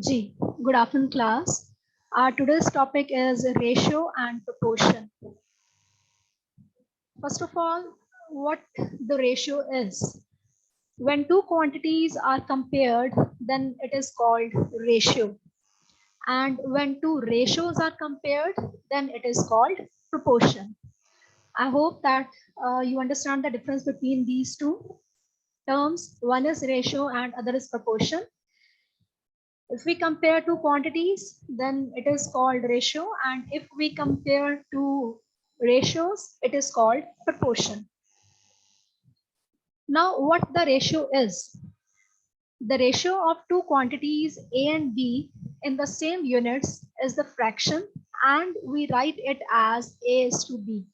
G. Good afternoon, class. Our today's topic is ratio and proportion. First of all, what the ratio is. When two quantities are compared, then it is called ratio. And when two ratios are compared, then it is called proportion. I hope that you understand the difference between these two terms. One is ratio and other is proportion. If we compare two quantities, then it is called ratio. And if we compare two ratios, it is called proportion. Now, what the ratio is? The ratio of two quantities A and B in the same units is the fraction, and we write it as A is to B.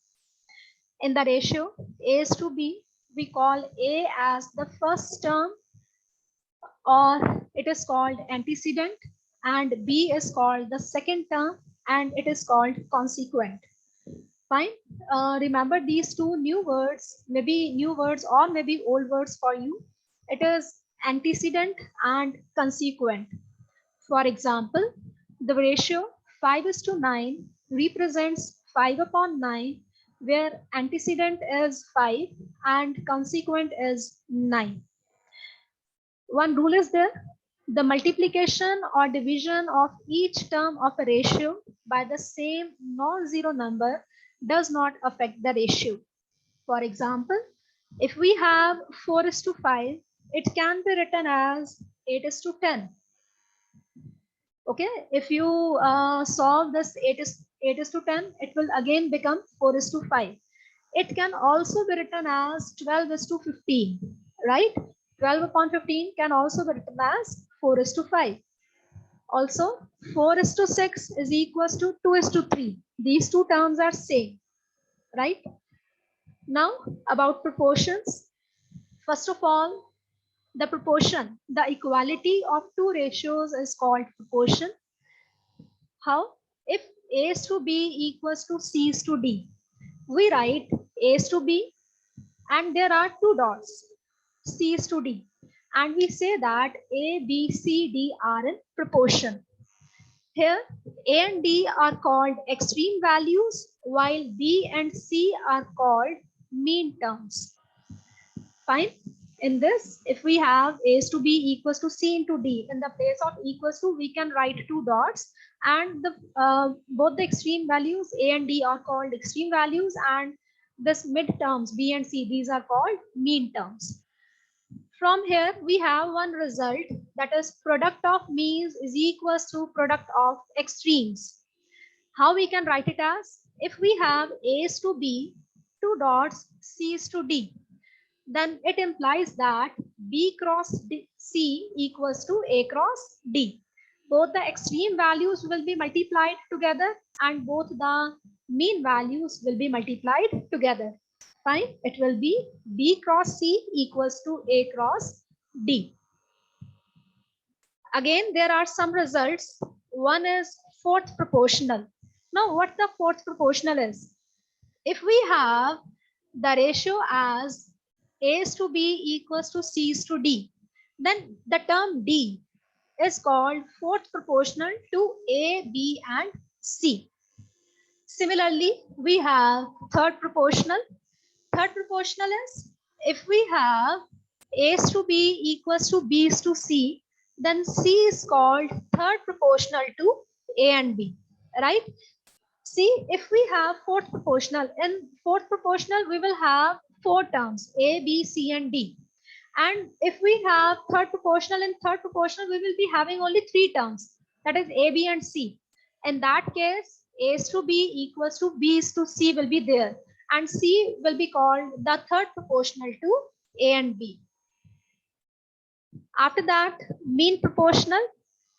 In the ratio A is to B, we call A as the first term, or it is called antecedent, and B is called the second term, and it is called consequent. Fine. Remember these two new words, maybe new words or maybe old words for you. It is antecedent and consequent. For example, the ratio 5:9 represents 5 upon 9, where antecedent is 5 and consequent is 9. One rule is there: the multiplication or division of each term of a ratio by the same non-zero number does not affect the ratio. For example, if we have 4:5, it can be written as 8:10. Okay, if you solve this 8:10, it will again become 4:5. It can also be written as 12:15, right? 12 upon 15 can also be written as 4:5. Also, 4:6 is equals to 2:3. These two terms are same, right? Now, about proportions. First of all, the proportion, the equality of two ratios is called proportion. How? If A is to B equals to C is to D, we write A is to B and there are two dots, C is to D. And we say that A, B, C, D are in proportion. Here, A and D are called extreme values, while B and C are called mean terms. Fine. In this, if we have A is to B equals to C into D, in the place of equals to, we can write two dots, and both the extreme values A and D are called extreme values, and this mid terms B and C, these are called mean terms. From here, we have one result, that is product of means is equals to product of extremes. How we can write it as? If we have A is to B, two dots, C is to D, then it implies that B cross C equals to A cross D. Both the extreme values will be multiplied together and both the mean values will be multiplied together. Fine, it will be B cross C equals to A cross D. Again, there are some results. One is fourth proportional. Now, what the fourth proportional is? If we have the ratio as A is to B equals to C is to D, then the term D is called fourth proportional to A, B, and C. Similarly, we have third proportional. Third proportional is if we have A is to B equals to B is to C, then C is called third proportional to A and B, right? See, if we have fourth proportional, in fourth proportional, we will have four terms, A, B, C, and D. And if we have third proportional, in third proportional, we will be having only three terms, that is A, B, and C. In that case, A is to B equals to B is to C will be there. And C will be called the third proportional to A and B. After that, mean proportional.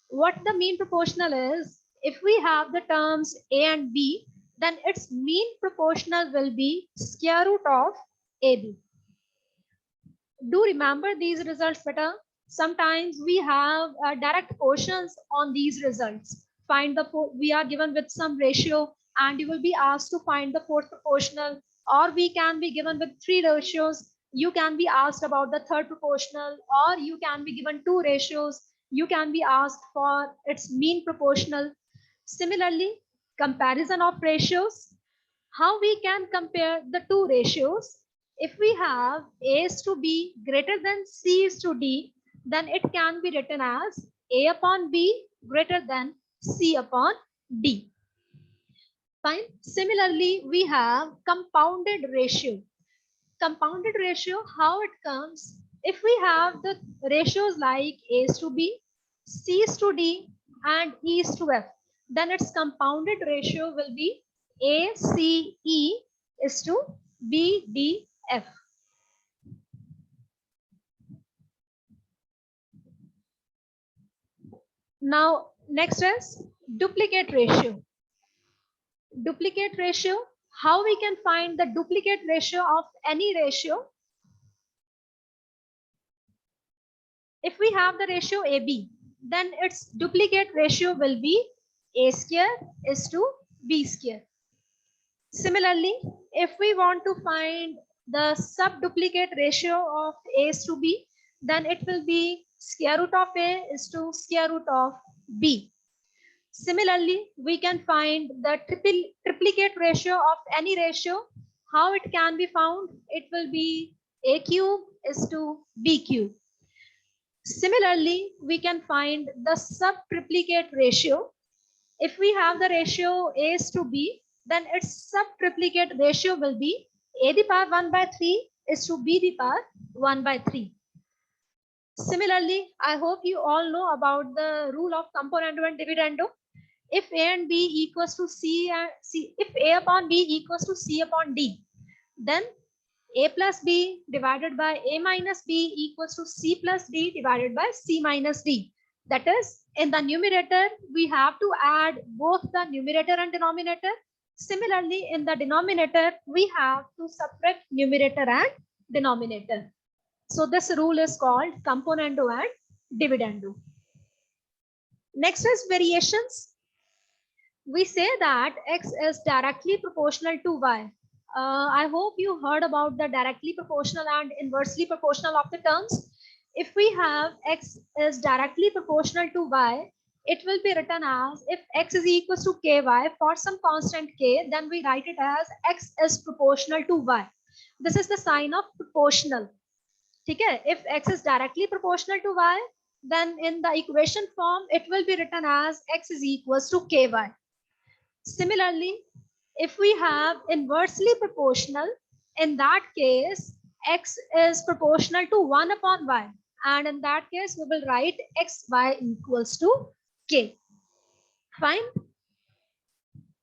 What the mean proportional is, if we have the terms A and B, then its mean proportional will be square root of AB. Do remember these results better. Sometimes we have direct quotients on these results. Find the we are given with some ratio and you will be asked to find the fourth proportional, or we can be given with three ratios. You can be asked about the third proportional, or you can be given two ratios. You can be asked for its mean proportional. Similarly, comparison of ratios. How we can compare the two ratios? If we have A is to B greater than C is to D, then it can be written as A upon B greater than C upon D. Fine. Similarly, we have compounded ratio. Compounded ratio, how it comes? If we have the ratios like A is to B, C is to D, and E is to F, then its compounded ratio will be ACE is to BDF. Now, next is duplicate ratio. Duplicate ratio, how we can find the duplicate ratio of any ratio? If we have the ratio AB, then its duplicate ratio will be A square is to B square. Similarly, if we want to find the subduplicate ratio of A is to B, then it will be square root of A is to square root of B. Similarly, we can find the triplicate ratio of any ratio. How it can be found? It will be A cube is to B cube. Similarly, we can find the subtriplicate ratio. If we have the ratio A is to B, then its subtriplicate ratio will be A the power 1 by 3 is to B the power 1 by 3. Similarly, I hope you all know about the rule of componendo and dividendo. If A and B equals to C and C, if A upon B equals to C upon D, then A plus B divided by A minus B equals to C plus D divided by C minus D. That is, in the numerator, we have to add both the numerator and denominator. Similarly, in the denominator, we have to subtract numerator and denominator. So this rule is called componendo and dividendo. Next is variations. We say that x is directly proportional to y. I hope you heard about the directly proportional and inversely proportional of the terms. If we have x is directly proportional to y, it will be written as if x is equals to ky for some constant k, then we write it as x is proportional to y. This is the sign of proportional. Okay? If x is directly proportional to y, then in the equation form, it will be written as x is equals to ky. Similarly, if we have inversely proportional, in that case, x is proportional to 1 upon y. And in that case, we will write xy equals to k. Fine.